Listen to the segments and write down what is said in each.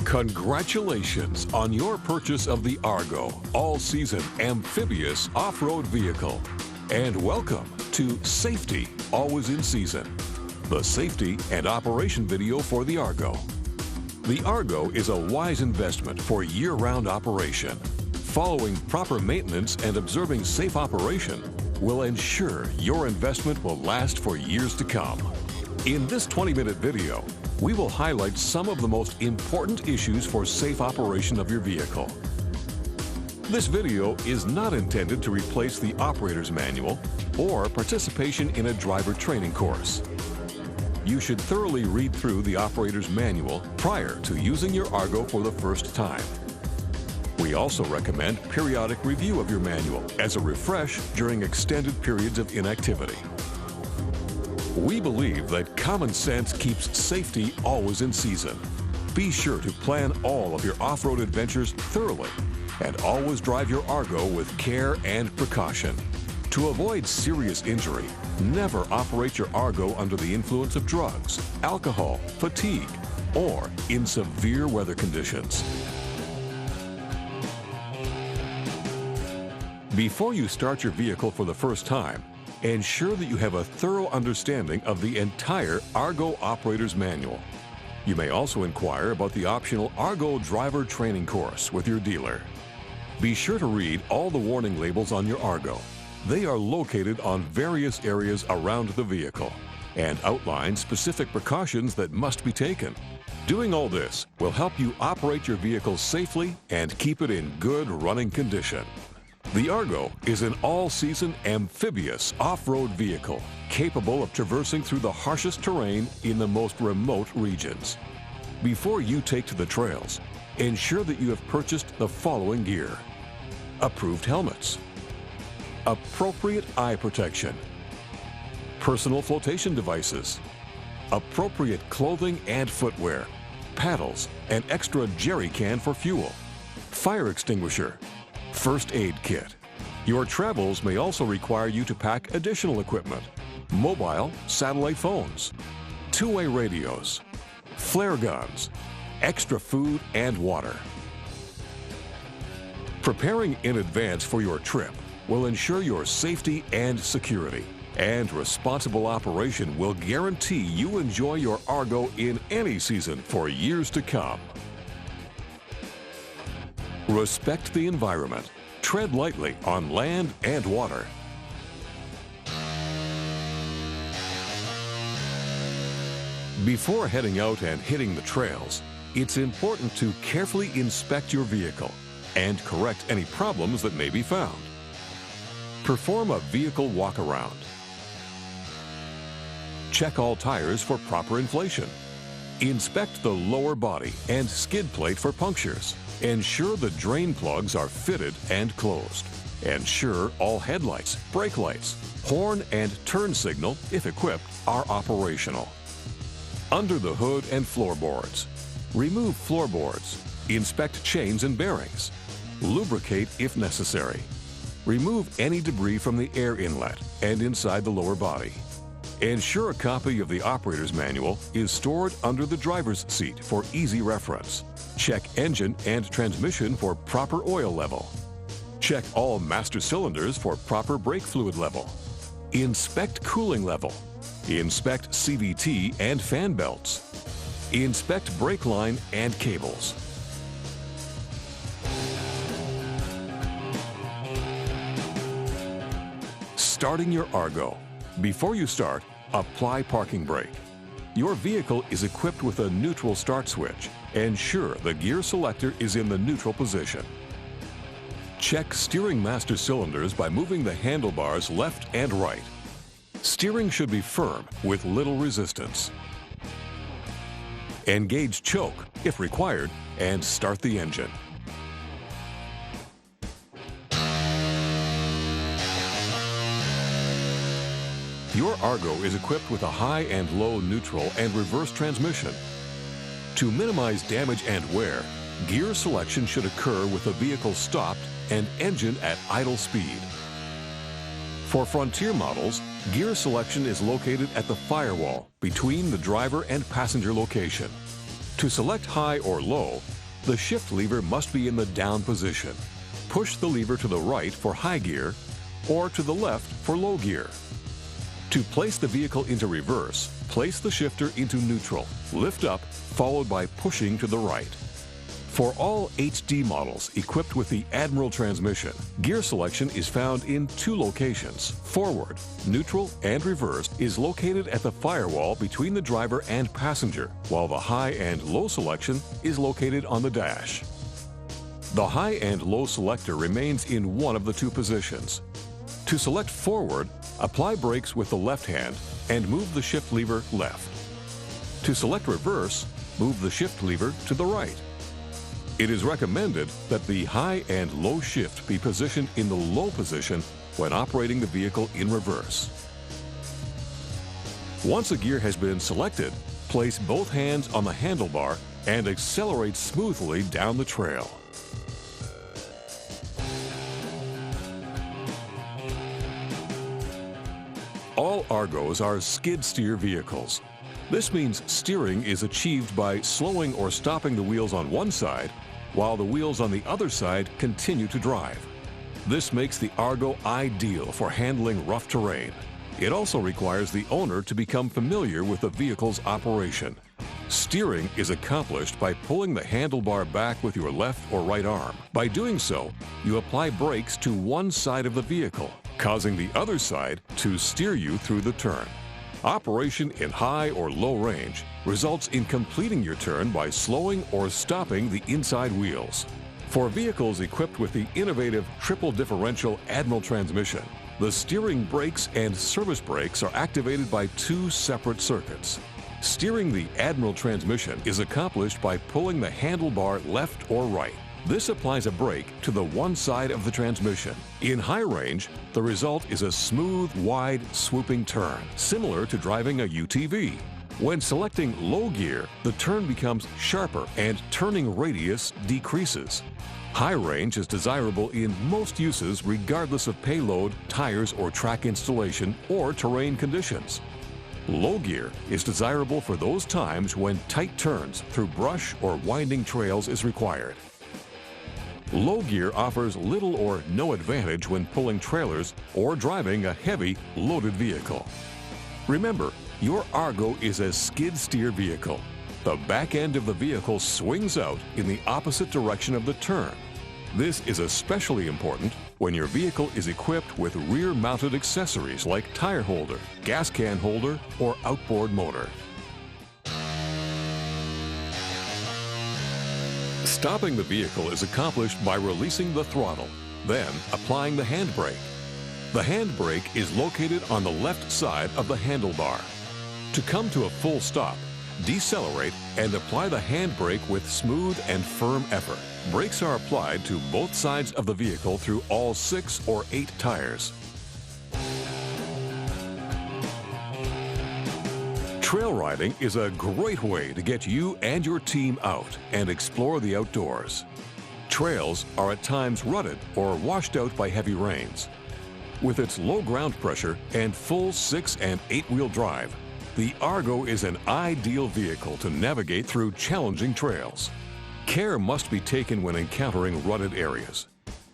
Congratulations on your purchase of the Argo all-season amphibious off-road vehicle. And welcome to Safety Always in Season, the safety and operation video for the Argo. The Argo is a wise investment for year-round operation. Following proper maintenance and observing safe operation will ensure your investment will last for years to come. In this 20-minute video, we will highlight some of the most important issues for safe operation of your vehicle. This video is not intended to replace the operator's manual or participation in a driver training course. You should thoroughly read through the operator's manual prior to using your Argo for the first time. We also recommend periodic review of your manual as a refresh during extended periods of inactivity. We believe that common sense keeps safety always in season. Be sure to plan all of your off-road adventures thoroughly and always drive your Argo with care and precaution. To avoid serious injury, never operate your Argo under the influence of drugs, alcohol, fatigue, or in severe weather conditions. Before you start your vehicle for the first time, ensure that you have a thorough understanding of the entire Argo Operator's Manual. You may also inquire about the optional Argo Driver Training course with your dealer. Be sure to read all the warning labels on your Argo. They are located on various areas around the vehicle and outline specific precautions that must be taken. Doing all this will help you operate your vehicle safely and keep it in good running condition. The Argo is an all-season amphibious off-road vehicle capable of traversing through the harshest terrain in the most remote regions. Before you take to the trails, ensure that you have purchased the following gear: approved helmets, appropriate eye protection, personal flotation devices, appropriate clothing and footwear, paddles, an extra jerry can for fuel, fire extinguisher, first aid kit. Your travels may also require you to pack additional equipment: mobile satellite phones, two-way radios, flare guns, extra food and water. Preparing in advance for your trip will ensure your safety and security, and responsible operation will guarantee you enjoy your Argo in any season for years to come. Respect the environment. Tread lightly on land and water. Before heading out and hitting the trails, it's important to carefully inspect your vehicle and correct any problems that may be found. Perform a vehicle walk-around. Check all tires for proper inflation. Inspect the lower body and skid plate for punctures. Ensure the drain plugs are fitted and closed. Ensure all headlights, brake lights, horn and turn signal, if equipped, are operational. Under the hood and floorboards. Remove floorboards. Inspect chains and bearings. Lubricate if necessary. Remove any debris from the air inlet and inside the lower body. Ensure a copy of the operator's manual is stored under the driver's seat for easy reference. Check engine and transmission for proper oil level. Check all master cylinders for proper brake fluid level. Inspect cooling level. Inspect CVT and fan belts. Inspect brake line and cables. Starting your Argo. Before you start, apply parking brake. Your vehicle is equipped with a neutral start switch. Ensure the gear selector is in the neutral position. Check steering master cylinders by moving the handlebars left and right. Steering should be firm with little resistance. Engage choke if required and start the engine. Your Argo is equipped with a high and low neutral and reverse transmission. To minimize damage and wear, gear selection should occur with the vehicle stopped and engine at idle speed. For Frontier models, gear selection is located at the firewall between the driver and passenger location. To select high or low, The shift lever must be in the down position. Push the lever to the right for high gear or to the left for low gear. To place the vehicle into reverse, place the shifter into neutral. Lift up, followed by pushing to the right. For all HD models equipped with the Admiral transmission, gear selection is found in 2 locations. Forward, neutral, and reverse is located at the firewall between the driver and passenger, while the high and low selection is located on the dash. The high and low selector remains in one of the 2 positions. To select forward, apply brakes with the left hand and move the shift lever left. To select reverse, move the shift lever to the right. It is recommended that the high and low shift be positioned in the low position when operating the vehicle in reverse. Once a gear has been selected, place both hands on the handlebar and accelerate smoothly down the trail. All Argos are skid steer vehicles. This means steering is achieved by slowing or stopping the wheels on one side, while the wheels on the other side continue to drive. This makes the Argo ideal for handling rough terrain. It also requires the owner to become familiar with the vehicle's operation. Steering is accomplished by pulling the handlebar back with your left or right arm. By doing so, you apply brakes to one side of the vehicle, causing the other side to steer you through the turn. Operation in high or low range results in completing your turn by slowing or stopping the inside wheels. For vehicles equipped with the innovative triple differential Admiral transmission, the steering brakes and service brakes are activated by 2 separate circuits. Steering the Admiral transmission is accomplished by pulling the handlebar left or right. This applies a brake to the one side of the transmission. In high range, the result is a smooth, wide, swooping turn, similar to driving a UTV. When selecting low gear, the turn becomes sharper and turning radius decreases. High range is desirable in most uses regardless of payload, tires, or track installation or terrain conditions. Low gear is desirable for those times when tight turns through brush or winding trails is required. Low gear offers little or no advantage when pulling trailers or driving a heavy, loaded vehicle. Remember, your Argo is a skid steer vehicle. The back end of the vehicle swings out in the opposite direction of the turn. This is especially important when your vehicle is equipped with rear-mounted accessories like tire holder, gas can holder, or outboard motor. Stopping the vehicle is accomplished by releasing the throttle, then applying the handbrake. The handbrake is located on the left side of the handlebar. To come to a full stop, decelerate and apply the handbrake with smooth and firm effort. Brakes are applied to both sides of the vehicle through all 6 or 8 tires. Trail riding is a great way to get you and your team out and explore the outdoors. Trails are at times rutted or washed out by heavy rains. With its low ground pressure and full 6- and 8-wheel drive, the Argo is an ideal vehicle to navigate through challenging trails. Care must be taken when encountering rutted areas.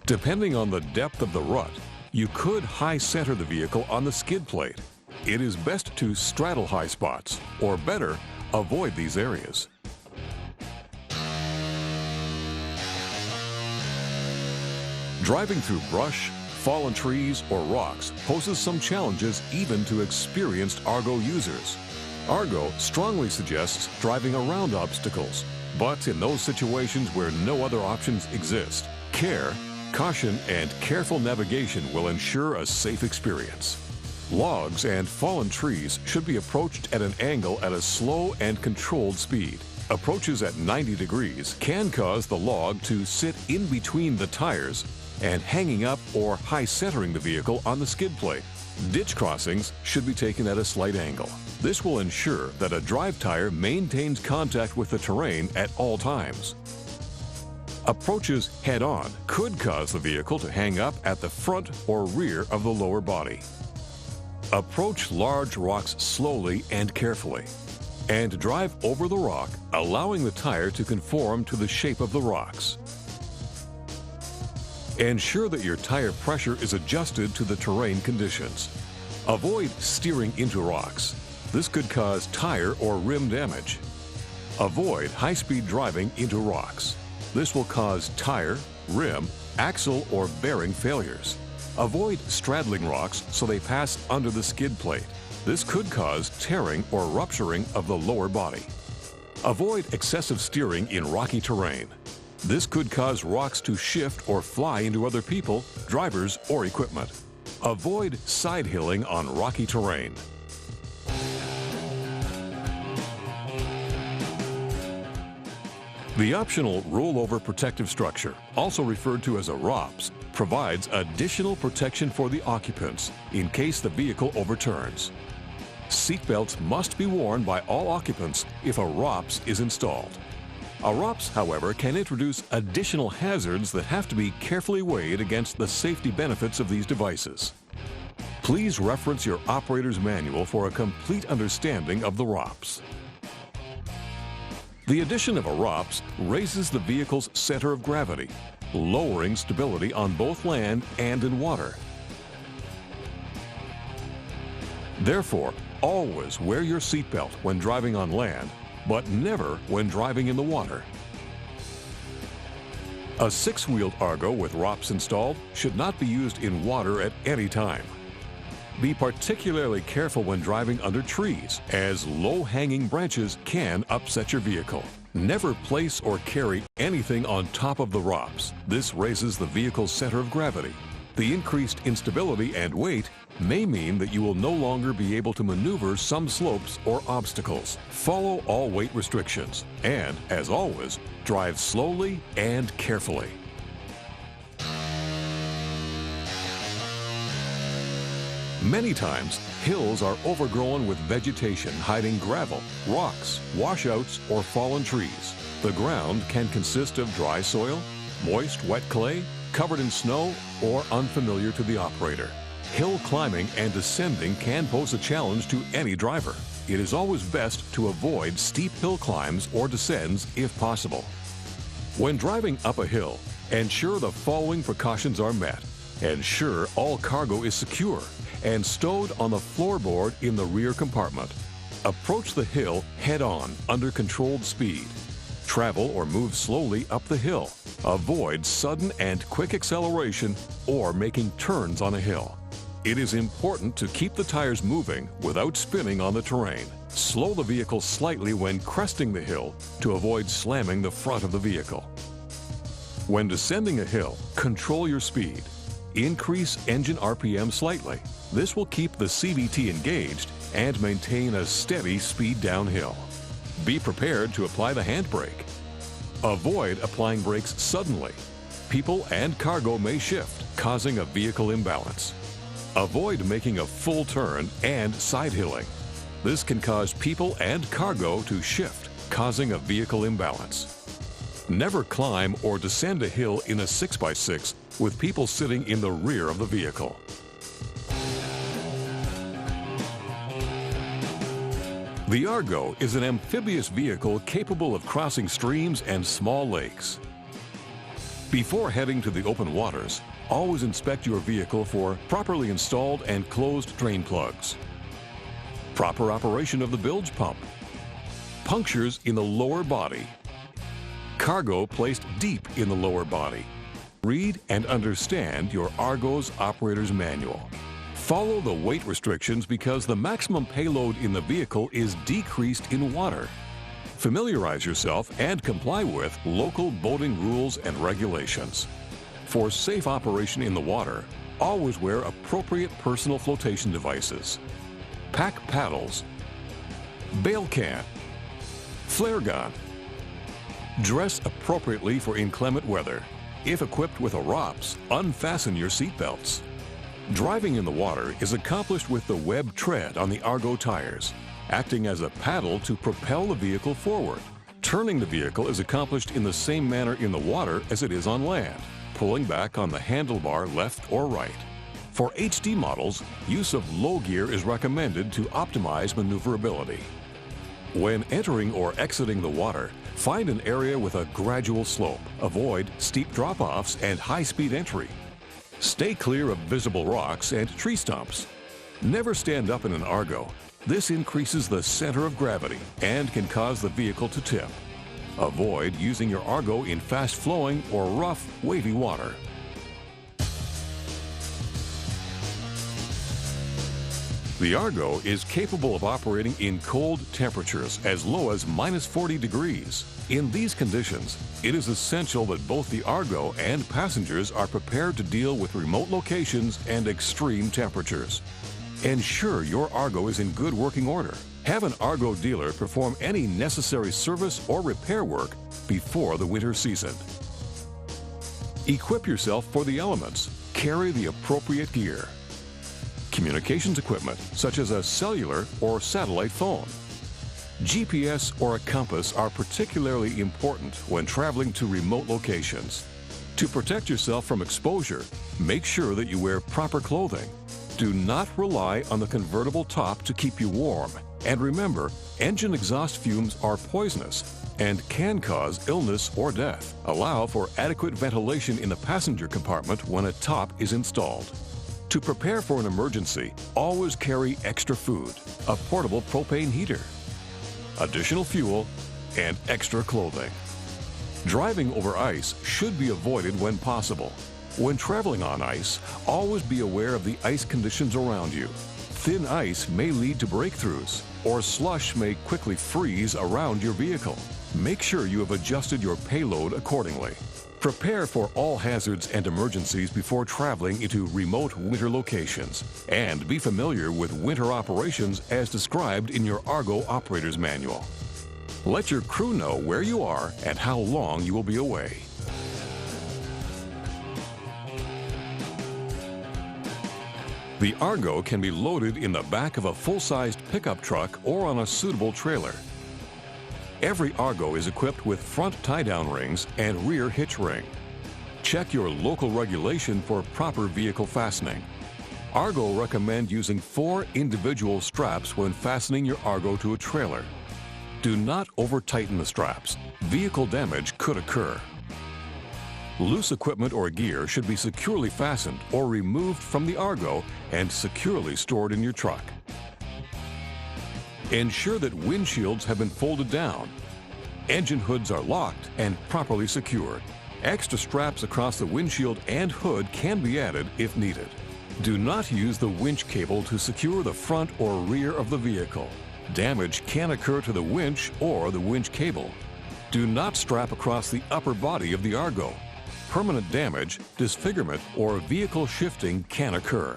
Depending on the depth of the rut, you could high center the vehicle on the skid plate. It is best to straddle high spots, or better, avoid these areas. Driving through brush, fallen trees, or rocks poses some challenges even to experienced Argo users. Argo strongly suggests driving around obstacles, but in those situations where no other options exist, care, caution, and careful navigation will ensure a safe experience. Logs and fallen trees should be approached at an angle at a slow and controlled speed. Approaches at 90 degrees can cause the log to sit in between the tires and hanging up or high centering the vehicle on the skid plate. Ditch crossings should be taken at a slight angle. This will ensure that a drive tire maintains contact with the terrain at all times. Approaches head-on could cause the vehicle to hang up at the front or rear of the lower body. Approach large rocks slowly and carefully. and drive over the rock, allowing the tire to conform to the shape of the rocks. Ensure that your tire pressure is adjusted to the terrain conditions. Avoid steering into rocks. This could cause tire or rim damage. Avoid high-speed driving into rocks. This will cause tire, rim, axle, or bearing failures. Avoid straddling rocks so they pass under the skid plate. This could cause tearing or rupturing of the lower body. Avoid excessive steering in rocky terrain. This could cause rocks to shift or fly into other people, drivers, or equipment. Avoid side hilling on rocky terrain. The optional rollover protective structure, also referred to as a ROPS, provides additional protection for the occupants in case the vehicle overturns. Seatbelts must be worn by all occupants if a ROPS is installed. A ROPS, however, can introduce additional hazards that have to be carefully weighed against the safety benefits of these devices. Please reference your operator's manual for a complete understanding of the ROPS. The addition of a ROPS raises the vehicle's center of gravity, lowering stability on both land and in water. Therefore, always wear your seatbelt when driving on land, but never when driving in the water. A six-wheeled Argo with ROPS installed should not be used in water at any time. Be particularly careful when driving under trees, as low-hanging branches can upset your vehicle. Never place or carry anything on top of the ROPS. This raises the vehicle's center of gravity. The increased instability and weight may mean that you will no longer be able to maneuver some slopes or obstacles. Follow all weight restrictions and, as always, drive slowly and carefully. Many times, hills are overgrown with vegetation hiding gravel, rocks, washouts, or fallen trees. The ground can consist of dry soil, moist, wet clay, covered in snow, or unfamiliar to the operator. Hill climbing and descending can pose a challenge to any driver. It is always best to avoid steep hill climbs or descents if possible. When driving up a hill, ensure the following precautions are met. Ensure all cargo is secure and stowed on the floorboard in the rear compartment. Approach the hill head-on under controlled speed. Travel or move slowly up the hill. Avoid sudden and quick acceleration or making turns on a hill. It is important to keep the tires moving without spinning on the terrain. Slow the vehicle slightly when cresting the hill to avoid slamming the front of the vehicle. When descending a hill, control your speed. Increase engine RPM slightly. This will keep the CVT engaged and maintain a steady speed downhill. Be prepared to apply the handbrake. Avoid applying brakes suddenly. People and cargo may shift, causing a vehicle imbalance. Avoid making a full turn and side hilling. This can cause people and cargo to shift, causing a vehicle imbalance. Never climb or descend a hill in a 6x6 with people sitting in the rear of the vehicle. The Argo is an amphibious vehicle capable of crossing streams and small lakes. Before heading to the open waters, always inspect your vehicle for properly installed and closed drain plugs, proper operation of the bilge pump, punctures in the lower body, cargo placed deep in the lower body. Read and understand your Argo's operator's manual. Follow the weight restrictions because the maximum payload in the vehicle is decreased in water. Familiarize yourself and comply with local boating rules and regulations. For safe operation in the water, always wear appropriate personal flotation devices. Pack paddles, bail can, flare gun. Dress appropriately for inclement weather. If equipped with a ROPS, unfasten your seatbelts. Driving in the water is accomplished with the web tread on the Argo tires, acting as a paddle to propel the vehicle forward. Turning the vehicle is accomplished in the same manner in the water as it is on land, pulling back on the handlebar left or right. For HD models, use of low gear is recommended to optimize maneuverability. When entering or exiting the water, find an area with a gradual slope. Avoid steep drop-offs and high-speed entry. Stay clear of visible rocks and tree stumps. Never stand up in an Argo. This increases the center of gravity and can cause the vehicle to tip. Avoid using your Argo in fast-flowing or rough, wavy water. The Argo is capable of operating in cold temperatures as low as -40 degrees. In these conditions, it is essential that both the Argo and passengers are prepared to deal with remote locations and extreme temperatures. Ensure your Argo is in good working order. Have an Argo dealer perform any necessary service or repair work before the winter season. Equip yourself for the elements. Carry the appropriate gear. Communications equipment, such as a cellular or satellite phone. GPS or a compass are particularly important when traveling to remote locations. To protect yourself from exposure, make sure that you wear proper clothing. Do not rely on the convertible top to keep you warm. And remember, engine exhaust fumes are poisonous and can cause illness or death. Allow for adequate ventilation in the passenger compartment when a top is installed. To prepare for an emergency, always carry extra food, a portable propane heater, additional fuel, and extra clothing. Driving over ice should be avoided when possible. When traveling on ice, always be aware of the ice conditions around you. Thin ice may lead to breakthroughs, or slush may quickly freeze around your vehicle. Make sure you have adjusted your payload accordingly. Prepare for all hazards and emergencies before traveling into remote winter locations, and be familiar with winter operations as described in your Argo Operator's Manual. Let your crew know where you are and how long you will be away. The Argo can be loaded in the back of a full-sized pickup truck or on a suitable trailer. Every Argo is equipped with front tie-down rings and rear hitch ring. Check your local regulation for proper vehicle fastening. Argo recommend using 4 individual straps when fastening your Argo to a trailer. Do not over-tighten the straps. Vehicle damage could occur. Loose equipment or gear should be securely fastened or removed from the Argo and securely stored in your truck. Ensure that windshields have been folded down. Engine hoods are locked and properly secured. Extra straps across the windshield and hood can be added if needed. Do not use the winch cable to secure the front or rear of the vehicle. Damage can occur to the winch or the winch cable. Do not strap across the upper body of the Argo. Permanent damage, disfigurement, or vehicle shifting can occur.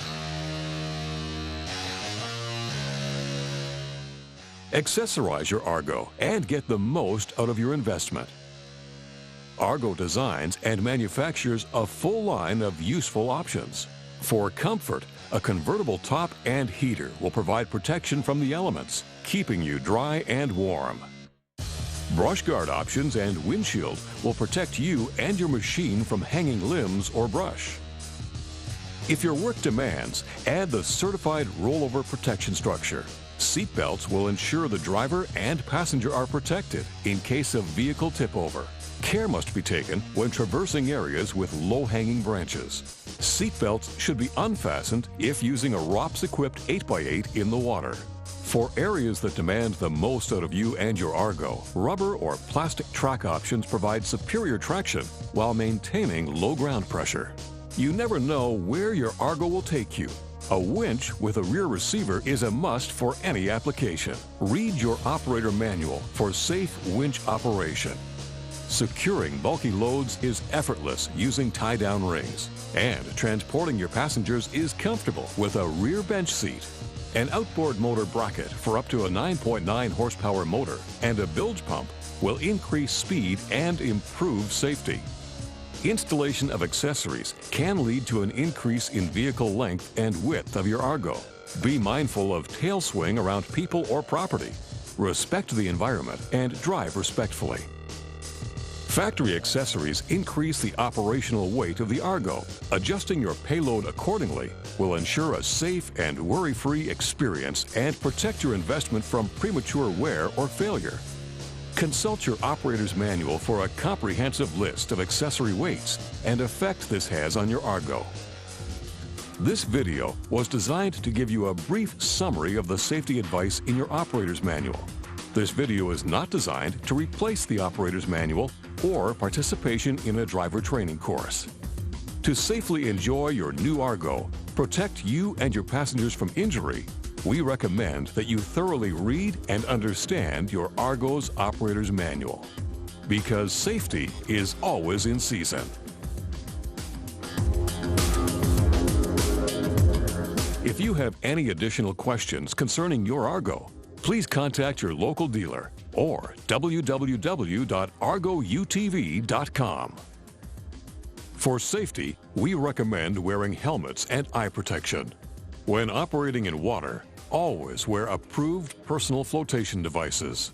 Accessorize your Argo and get the most out of your investment. Argo designs and manufactures a full line of useful options. For comfort, a convertible top and heater will provide protection from the elements, keeping you dry and warm. Brush guard options and windshield will protect you and your machine from hanging limbs or brush. If your work demands, add the certified rollover protection structure. Seat belts will ensure the driver and passenger are protected in case of vehicle tip-over. Care must be taken when traversing areas with low-hanging branches. Seat belts should be unfastened if using a ROPS-equipped 8x8 in the water. For areas that demand the most out of you and your Argo, rubber or plastic track options provide superior traction while maintaining low ground pressure. You never know where your Argo will take you. A winch with a rear receiver is a must for any application. Read your operator manual for safe winch operation. Securing bulky loads is effortless using tie-down rings. And transporting your passengers is comfortable with a rear bench seat. An outboard motor bracket for up to a 9.9 horsepower motor and a bilge pump will increase speed and improve safety. Installation of accessories can lead to an increase in vehicle length and width of your Argo. Be mindful of tail swing around people or property. Respect the environment and drive respectfully. Factory accessories increase the operational weight of the Argo. Adjusting your payload accordingly will ensure a safe and worry-free experience and protect your investment from premature wear or failure. Consult your operator's manual for a comprehensive list of accessory weights and effect this has on your Argo. This video was designed to give you a brief summary of the safety advice in your operator's manual. This video is not designed to replace the operator's manual or participation in a driver training course. To safely enjoy your new Argo, protect you and your passengers from injury, we recommend that you thoroughly read and understand your Argo's operator's manual, because safety is always in season. If you have any additional questions concerning your Argo, please contact your local dealer or www.argoutv.com. For safety, we recommend wearing helmets and eye protection. When operating in water, always wear approved personal flotation devices.